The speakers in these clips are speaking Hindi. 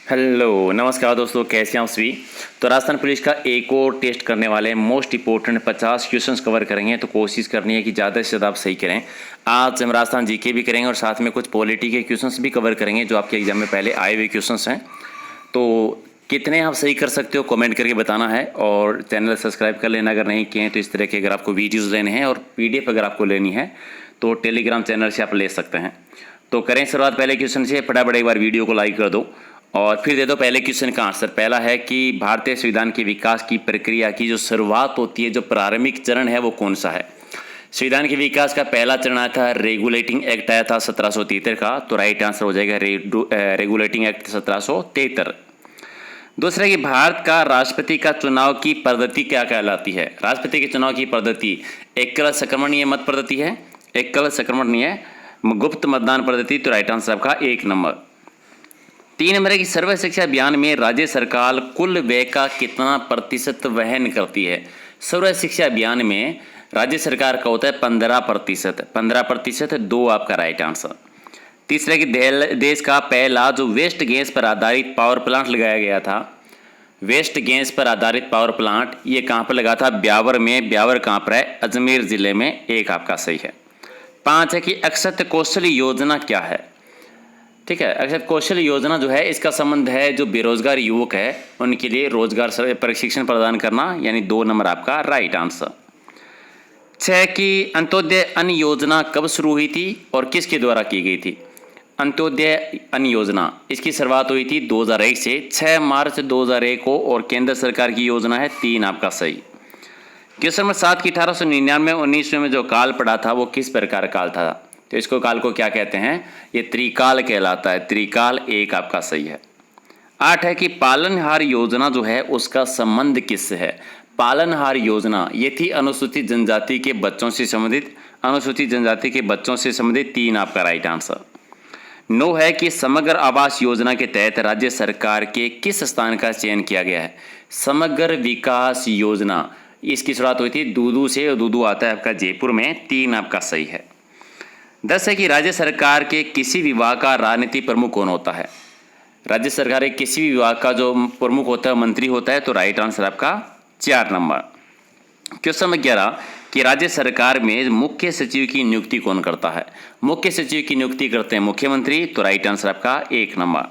हेलो नमस्कार दोस्तों, कैसे हैं आप सभी। तो राजस्थान पुलिस का एक और टेस्ट करने वाले हैं। मोस्ट इंपॉर्टेंट 50 क्वेश्चंस कवर करेंगे, तो कोशिश करनी है कि ज़्यादा से ज़्यादा आप सही करें। आज हम राजस्थान जीके भी करेंगे और साथ में कुछ पॉलिटी के क्वेश्चंस भी कवर करेंगे जो आपके एग्जाम में पहले आए हुए क्वेश्चंस हैं। तो कितने आप सही कर सकते हो कमेंट करके बताना है, और चैनल सब्सक्राइब कर लेना अगर नहीं किए हैं। तो इस तरह के अगर आपको वीडियोज़ लेने हैं और PDF अगर आपको लेनी है तो टेलीग्राम चैनल से आप ले सकते हैं। तो करें शुरुआत पहले क्वेश्चन से। फटाफट एक बार वीडियो को लाइक कर दो और फिर दे दो पहले क्वेश्चन का आंसर। पहला है कि भारतीय संविधान के विकास की प्रक्रिया की जो शुरुआत होती है, जो प्रारंभिक चरण है, वो कौन सा है। संविधान के विकास का पहला चरण आया था, रेगुलेटिंग एक्ट आया था 1773 का। तो राइट आंसर हो जाएगा रेगुलेटिंग एक्ट 1773। दूसरा कि भारत का राष्ट्रपति का चुनाव की पद्धति क्या कहलाती है। राष्ट्रपति के चुनाव की पद्धति एकल संक्रमणीय मत पद्धति है, एकल संक्रमणीय गुप्त मतदान पद्धति। तो राइट आंसर आपका 1 नंबर। 3 नंबर है कि सर्व शिक्षा अभियान में राज्य सरकार कुल व्यय का कितना प्रतिशत वहन करती है। सर्व शिक्षा अभियान में राज्य सरकार का होता है 15%। 15%, 2 आपका राइट आंसर। तीसरा कि देश का पहला जो वेस्ट गैस पर आधारित पावर प्लांट लगाया गया था, वेस्ट गैस पर आधारित पावर प्लांट, ये कहाँ पर लगा था। ब्यावर में। ब्यावर कहाँ पर है, अजमेर जिले में। 1 आपका सही है। 5 है कि अक्षत कौशल योजना क्या है। ठीक है, अक्षत कौशल योजना जो है इसका संबंध है जो बेरोजगार युवक है उनके लिए रोजगार प्रशिक्षण प्रदान करना, यानी 2 नंबर आपका राइट आंसर। 6 कि अंत्योदय अन्न योजना कब शुरू हुई थी और किसके द्वारा की गई थी। अंत्योदय अन्न योजना इसकी शुरुआत हुई थी 2001 से, 6 मार्च 2001 को, और केंद्र सरकार की योजना है। 3 आपका सही। क्वेश्चन नंबर 7 की 1899-19 में जो काल पड़ा था वो किस प्रकार काल था। तो इसको काल को क्या कहते हैं, ये त्रिकाल कहलाता है। त्रिकाल। 1 आपका सही है। 8 है कि पालनहार योजना जो है उसका संबंध किससे है। पालनहार योजना ये थी अनुसूचित जनजाति के बच्चों से संबंधित, अनुसूचित जनजाति के बच्चों से संबंधित। 3 आपका राइट आंसर। 9 है कि समग्र आवास योजना के तहत राज्य सरकार के किस स्थान का चयन किया गया है। समग्र विकास योजना इसकी शुरुआत हुई थी दूदू से, और दूदू आता है आपका जयपुर में। 3 आपका सही है। 10 है कि राज्य सरकार के किसी विभाग का राजनीति प्रमुख कौन होता है। राज्य सरकार के किसी भी विभाग का जो प्रमुख होता है, मंत्री होता है। तो राइट आंसर आपका 4 नंबर। क्वेश्चन नंबर 11 कि राज्य सरकार में मुख्य सचिव की नियुक्ति कौन करता है। मुख्य सचिव की नियुक्ति करते हैं मुख्यमंत्री। तो राइट आंसर आपका 1 नंबर।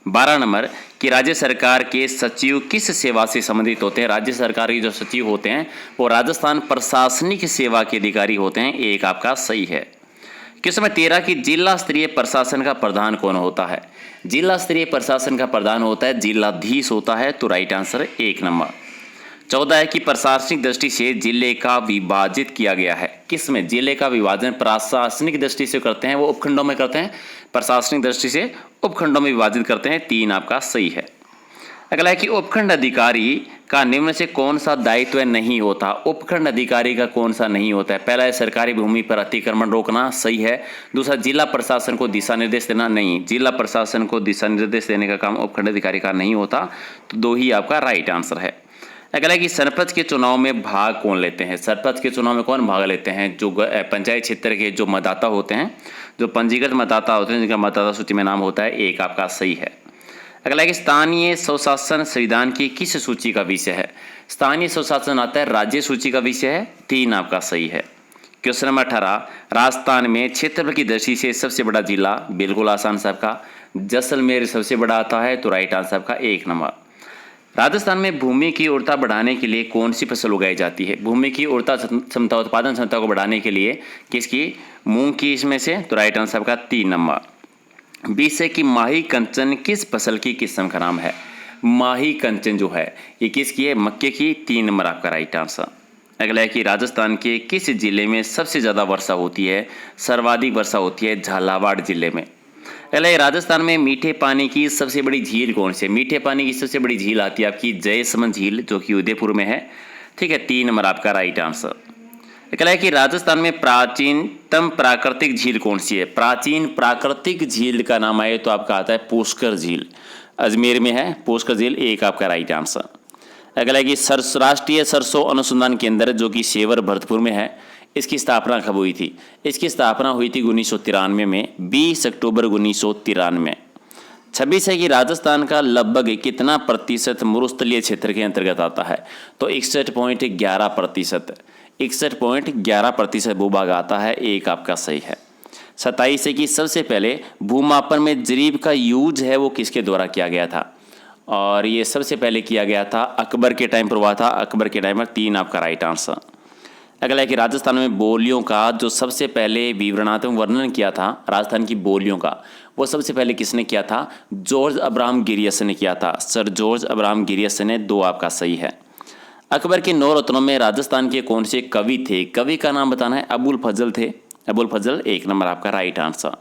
12 नंबर कि राज्य सरकार के सचिव किस सेवा से संबंधित होते हैं। राज्य सरकार के जो सचिव होते हैं वो राजस्थान प्रशासनिक सेवा के अधिकारी होते हैं। 1 आपका सही है। क्वेश्चन नंबर 13 कि जिला स्तरीय प्रशासन का प्रधान कौन होता है। जिला स्तरीय प्रशासन का प्रधान होता है जिलाधीश होता है। तो राइट आंसर 1 नंबर। 14 है कि प्रशासनिक दृष्टि से जिले का विभाजित किया गया है। किसमें जिले का विभाजन प्रशासनिक दृष्टि से करते हैं, वो उपखंडों में करते हैं। प्रशासनिक दृष्टि से उपखंडों में विभाजित करते हैं। 3 आपका सही है। अगला है कि उपखंड अधिकारी का निम्न से कौन सा दायित्व नहीं होता। उपखंड अधिकारी का कौन सा नहीं होता है। पहला है सरकारी भूमि पर अतिक्रमण रोकना, सही है। दूसरा जिला प्रशासन को दिशा निर्देश देना, नहीं। जिला प्रशासन को दिशा निर्देश देने का काम उपखंड अधिकारी का नहीं होता। तो 2 ही आपका राइट आंसर है। अगला है कि सरपंच के चुनाव में भाग कौन लेते हैं। सरपंच के चुनाव में कौन भाग लेते हैं। जो पंचायत क्षेत्र के जो मतदाता होते हैं, जो पंजीकृत मतदाता होते हैं, जिनका मतदाता सूची में नाम होता है। 1 आपका सही है। अगला है कि स्थानीय स्वशासन संविधान की किस सूची का विषय है। स्थानीय स्वशासन आता है राज्य सूची का विषय है। 3 आपका सही है। क्वेश्चन नंबर 18 राजस्थान में क्षेत्रफल की दृष्टि से सबसे बड़ा जिला, बिल्कुल आसान साहब का जैसलमेर सबसे बड़ा आता है। तो राइट आंसर आपका 1 नंबर। राजस्थान में भूमि की उर्वरता बढ़ाने के लिए कौन सी फसल उगाई जाती है। भूमि की उर्वरता क्षमता, उत्पादन क्षमता को बढ़ाने के लिए किसकी, मूंग की इसमें से। तो राइट आंसर आपका 3 नंबर। 20 है कि माही कंचन किस फसल की किस्म का नाम है। माही कंचन जो है ये किसकी है, मक्के की। 3 नंबर आपका राइट आंसर। अगला है कि राजस्थान के किस जिले में सबसे ज़्यादा वर्षा होती है। सर्वाधिक वर्षा होती है झालावाड़ जिले में। अगला है राजस्थान में मीठे पानी की सबसे बड़ी झील कौन सी है। मीठे पानी की सबसे बड़ी झील आती है आपकी जयसमंद झील, जो कि उदयपुर में है। ठीक है, 3 नंबर आपका राइट आंसर। अगला है कि राजस्थान में प्राचीनतम प्राकृतिक झील कौन सी है। प्राचीन प्राकृतिक झील का नाम आए तो आपका आता है पुष्कर झील, अजमेर में है पुष्कर झील। 1 आपका राइट आंसर। अगला है कि राष्ट्रीय सरसों अनुसंधान केंद्र जो कि सेवर भरतपुर में है, इसकी स्थापना कब हुई थी। इसकी स्थापना हुई थी 1993 में, 20 अक्टूबर 1993। 26 है कि राजस्थान का लगभग कितना प्रतिशत मरुस्थलीय क्षेत्र के अंतर्गत आता है, तो 61.11%। 61.11% भूभाग आता है, एक आपका सही है। 27 है कि सबसे पहले भूमापन में जरीब का यूज है वो किसके द्वारा किया गया था, और ये सबसे पहले किया गया था अकबर के टाइम पर हुआ था, अकबर के टाइम पर, 3 आपका राइट आंसर। अगला है कि राजस्थान में बोलियों का जो सबसे पहले विवरणात्मक वर्णन किया था राजस्थान की बोलियों का, वो सबसे पहले किसने किया था, जॉर्ज अब्राहम गिरियस ने किया था, सर जॉर्ज अब्राहम गिरियस ने, 2 आपका सही है। अकबर के 9 रत्नों में राजस्थान के कौन से कवि थे, कवि का नाम बताना है, अबुल फजल थे, अबुल फजल 1 नंबर आपका राइट आंसर।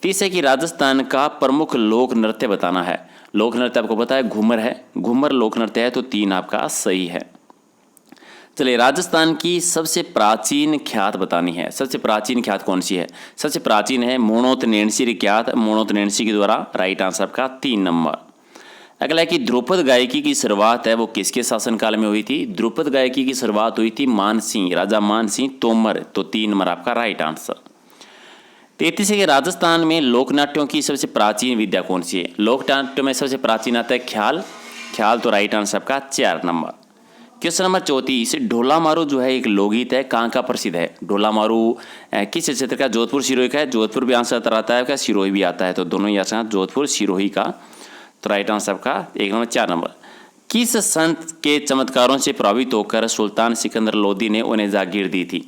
30 है कि राजस्थान का प्रमुख लोक नृत्य बताना है, लोक नृत्य आपको पता है घूमर है, घूमर लोक नृत्य है, तो 3 आपका सही है। चलिए, राजस्थान की सबसे प्राचीन ख्यात बतानी है, सबसे प्राचीन ख्यात कौन सी है, सबसे प्राचीन है मोणोत-नेणसी ख्यात, मोणोत-नेणसी के द्वारा, राइट आंसर आपका 3 नंबर। अगला है कि ध्रुपद गायकी की शुरुआत है वो किसके शासनकाल में हुई थी, ध्रुपद गायकी की शुरुआत हुई थी मानसिंह, राजा मानसिंह तोमर, तो 3 नंबर आपका राइट आंसर। 33 है कि राजस्थान में लोकनाट्यों की सबसे प्राचीन विद्या कौन सी है, लोकनाट्यों में सबसे प्राचीन आता है ख्याल, ख्याल, तो राइट आंसर आपका 4 नंबर। क्वेश्चन नंबर 34, ढोला मारू जो है एक लोकगीत है, कहाँ का प्रसिद्ध है, ढोला मारू किस क्षेत्र का, जोधपुर सिरोही का है, जोधपुर भी आंसर आता है क्या, सिरोही भी आता है, तो दोनों ही आंसर जोधपुर सिरोही का, तो राइट आंसर आपका 1 नंबर 4 नंबर। किस संत के चमत्कारों से प्रभावित होकर सुल्तान सिकंदर लोदी ने उन्हें जागीर दी थी,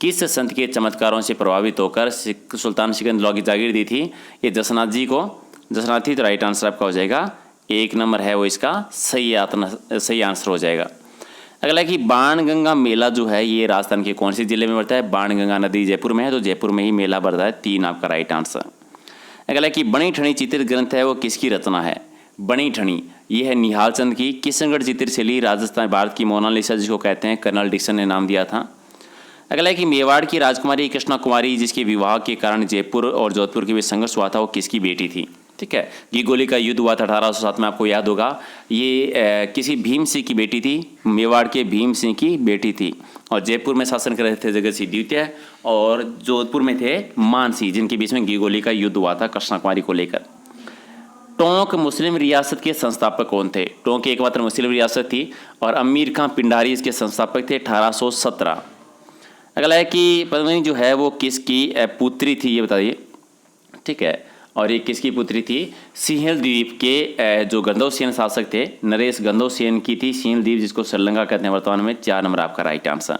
किस संत के चमत्कारों से प्रभावित होकर सुल्तान सिकंदर लोदी जागीर दी थी, ये जसनाथ जी को, जसनाथ थी, तो राइट आंसर आपका हो जाएगा 1 नंबर है वो इसका सही आंसर हो जाएगा। अगला है कि बाणगंगा मेला जो है ये राजस्थान के कौन से जिले में पड़ता है, बाणगंगा नदी जयपुर में है, तो जयपुर में ही मेला बढ़ता है, 3 आपका राइट आंसर। अगला है कि बणी ठणी चित्रित ग्रंथ है वो किसकी रचना है, बणी ठणी ये है निहाल चंद की। किशनगढ़ चित्रशैली राजस्थान भारत की मोनालिसा जिसको कहते हैं, कर्नल डिक्सन ने नाम दिया था। अगला है कि मेवाड़ की राजकुमारी कृष्णा कुमारी जिसके विवाह के कारण जयपुर और जोधपुर के बीच संघर्ष हुआ था वो किसकी बेटी थी, ठीक है। गिगोली का युद्ध हुआ था 1807 में, आपको याद होगा, ये किसी भीम सिंह की बेटी थी, मेवाड़ के भीम सिंह की बेटी थी, और जयपुर में शासन कर रहे थे जगत सिंह द्वितीय, और जोधपुर में थे मान सिंह, जिनके बीच में गिगोली का युद्ध हुआ था कृष्णा कुमारी को लेकर। टोंक मुस्लिम रियासत के संस्थापक कौन थे, टोंक एकमात्र मुस्लिम रियासत थी, और अमीर खां पिंडारी इसके संस्थापक थे 1817। अगला है कि पद्मिनी जो है वो किसकी पुत्री थी ये बताइए, ठीक है, और ये किसकी पुत्री थी, सिंहल द्वीप के जो गंधौसेन शासक थे नरेश गंधौसेन की थी सिंहल द्वीप, जिसको श्रीलंका कहते हैं वर्तमान में, 4 नंबर आपका राइट आंसर।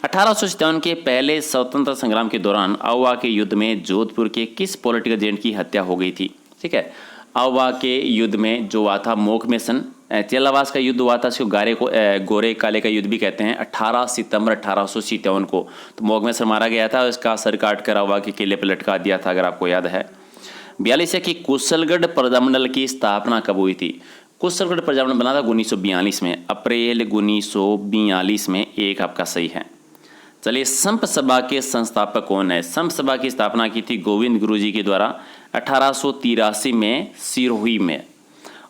1857 के पहले स्वतंत्रता संग्राम के दौरान आउवा के युद्ध में जोधपुर के किस पॉलिटिकल एजेंट की हत्या हो गई थी, ठीक है। आउवा के युद्ध में जो हुआ था मोकमेसन, चेलावास का युद्ध हुआ था, इसको गोरे काले का युद्ध भी कहते हैं, 18 सितंबर 1857 को, तो मोकमेसन मारा गया था, इसका सर काट कर आउवा के किले पर लटका दिया था, अगर आपको याद है। 42 है कि कुशलगढ़ प्रजामंडल की स्थापना कब हुई थी, कुशलगढ़ प्रजामंडल बना था 1942 में, अप्रैल 1942 में, 1 आपका सही है। चलिए, संप सभा के संस्थापक कौन है, संप सभा की स्थापना की थी गोविंद गुरु जी के द्वारा 1883 में सिरोही में।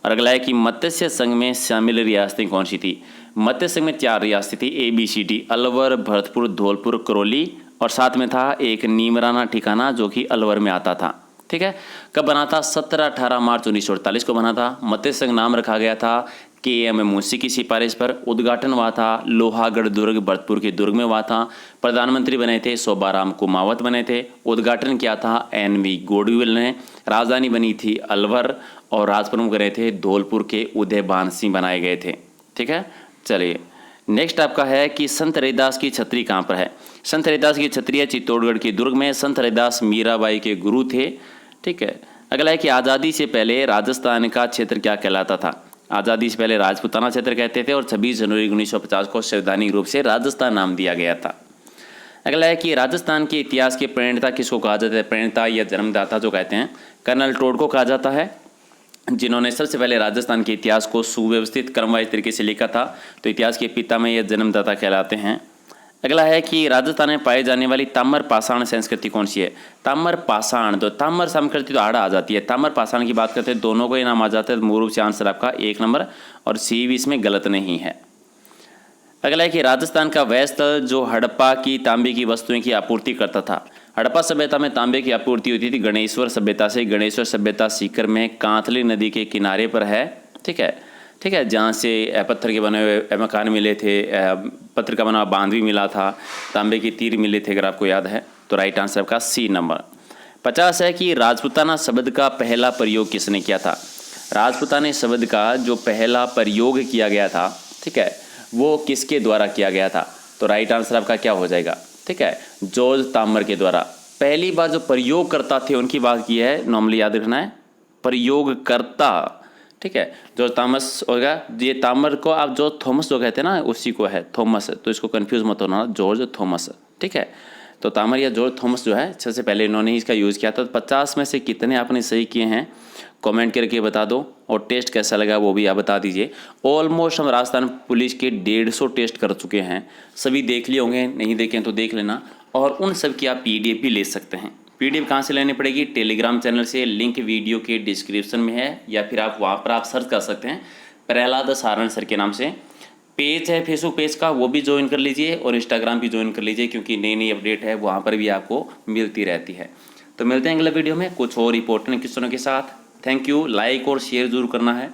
और अगला है कि मत्स्य संघ में शामिल रियासतें कौन सी थी, मत्स्य संघ में 4 रियासतें थी, ABCD, अलवर, भरतपुर, धौलपुर, करौली, और साथ में था एक नीमराना ठिकाना जो कि अलवर में आता था, ठीक है। कब बना था, 17-18 मार्च 1948 को बना था। मत्स्य संघ नाम रखा गया था KM मुंशी की सिफारिश पर। उद्घाटन हुआ था लोहागढ़ दुर्ग, भरतपुर के दुर्ग में हुआ था। प्रधानमंत्री बने थे शोभाराम कुमावत बने थे। उद्घाटन किया था NV गोडविल ने। राजधानी बनी थी अलवर, और राजप्रमुख बने थे धौलपुर के उदयभान सिंह बनाए गए थे, ठीक है। चलिए, नेक्स्ट आपका है कि संत रविदास की छतरी कहाँ पर है, संत रविदास की छतरी है चित्तौड़गढ़ के दुर्ग में। संत रविदास मीराबाई के गुरु थे, ठीक है। अगला है कि आज़ादी से पहले राजस्थान का क्षेत्र क्या कहलाता था, आज़ादी से पहले राजपूताना क्षेत्र कहते थे, और 26 जनवरी 1950 को संवैधानिक रूप से राजस्थान नाम दिया गया था। अगला है कि राजस्थान के इतिहास के प्रणेता किसको कहा जाता है, प्रणेता या जन्मदाता जो कहते हैं कर्नल टोड को कहा जाता है, जिन्होंने सबसे पहले राजस्थान के इतिहास को सुव्यवस्थित क्रमवाइज तरीके से लिखा था, तो इतिहास के पिता में यह जन्मदाता कहलाते हैं। अगला है कि राजस्थान में पाई जाने वाली ताम्र पाषाण संस्कृति कौन सी है, ताम्र पाषाण, तो ताम्र संस्कृति तो आड़ा आ जाती है, ताम्र पाषाण की बात करते हैं दोनों को ही नाम आ जाता है, मूल रूप से आंसर आपका 1 नंबर, और C भी इसमें गलत नहीं है। अगला है कि राजस्थान का वह स्थल जो हड़प्पा की तांबे की वस्तुएं की आपूर्ति करता था, हड़प्पा सभ्यता में तांबे की आपूर्ति होती थी गणेश्वर सभ्यता से। गणेश्वर सभ्यता सीकर में कांतली नदी के किनारे पर है। ठीक है, जहाँ से पत्थर के बने हुए मकान मिले थे, पत्थर का बना हुआ बांध भी मिला था, तांबे के तीर मिले थे, अगर आपको याद है। तो राइट आंसर आपका सी नंबर। 50 है कि राजपूताना शब्द का पहला प्रयोग किसने किया था। राजपूताना शब्द का जो पहला प्रयोग किया गया था, ठीक है, वो किसके द्वारा किया गया था। तो राइट आंसर आपका क्या हो जाएगा, ठीक है, जॉर्ज तामर के द्वारा। पहली बार जो प्रयोगकर्ता थे उनकी बात की है, नॉर्मली याद रखना है, प्रयोगकर्ता। ठीक है, जॉर्ज थॉमस होगा। ये तामर को आप जॉर्ज थॉमस जो कहते हैं ना, उसी को है थॉमस, तो इसको कंफ्यूज मत होना, जॉर्ज थॉमस। ठीक है, तो तामर या जॉर्ज थॉमस जो है सबसे पहले इन्होंने ही इसका यूज़ किया था। तो 50 में से कितने आपने सही किए हैं कमेंट करके बता दो, और टेस्ट कैसा लगा वो भी आप बता दीजिए। ऑलमोस्ट हम राजस्थान पुलिस के 150 टेस्ट कर चुके हैं, सभी देख लिए होंगे, नहीं देखें तो देख लेना। और उन सब की आप PDF भी ले सकते हैं। PDF कहाँ से लेनी पड़ेगी, टेलीग्राम चैनल से, लिंक वीडियो के डिस्क्रिप्शन में है, या फिर आप वहाँ पर आप सर्च कर सकते हैं प्रहलाद सारण सर के नाम से। पेज है फेसबुक पेज का, वो भी ज्वाइन कर लीजिए, और इंस्टाग्राम भी ज्वाइन कर लीजिए, क्योंकि नई नई अपडेट है वहाँ पर भी आपको मिलती रहती है। तो मिलते हैं अगले वीडियो में कुछ और इंपॉर्टेंट क्वेश्चनों के साथ। Thank you. लाइक और शेयर जरूर करना है।